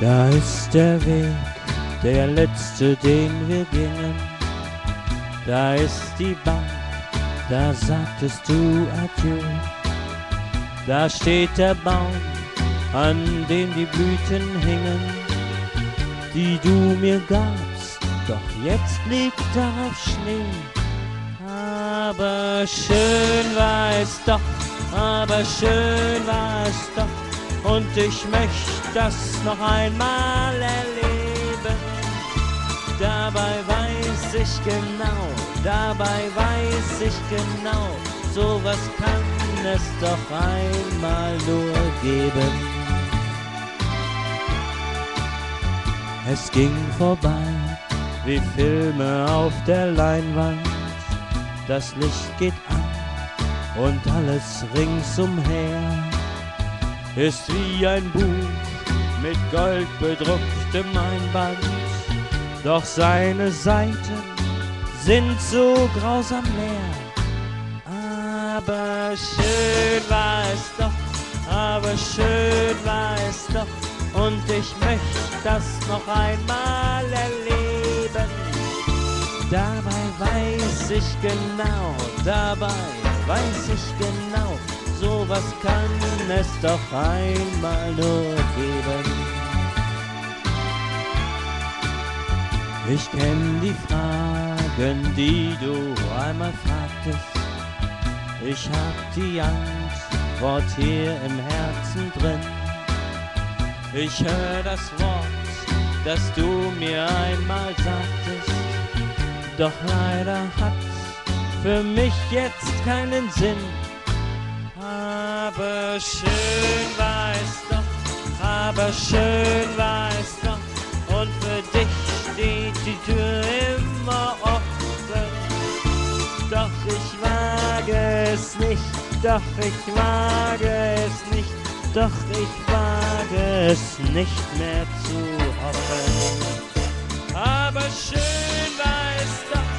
Da ist der Weg, der letzte, den wir gingen. Da ist die Bank, da sagtest du Adieu. Da steht der Baum, an dem die Blüten hingen, die du mir gabst, doch jetzt liegt darauf Schnee. Aber schön war es doch, aber schön war es doch, und ich möchte das noch einmal erleben. Dabei weiß ich genau, sowas kann es doch einmal nur geben. Es ging vorbei wie Filme auf der Leinwand. Das Licht geht an und alles ringsumher ist wie ein Buch mit Gold bedrucktem Einband. Doch seine Seiten sind so grausam leer. Aber schön war es doch, aber schön war es doch, und ich möchte das noch einmal erleben. Dabei weiß ich genau, sowas kann es doch einmal nur geben. Ich kenn die Fragen, die du einmal fragtest. Ich hab die Antwort hier im Herzen drin. Ich hör das Wort, das du mir einmal sagtest. Doch leider hat's für mich jetzt keinen Sinn. Aber schön war es doch, aber schön war es doch, und für dich steht die Tür immer offen. Doch ich wage es nicht, doch ich wage es nicht, doch ich wage es nicht mehr zu hoffen. Aber schön war es doch,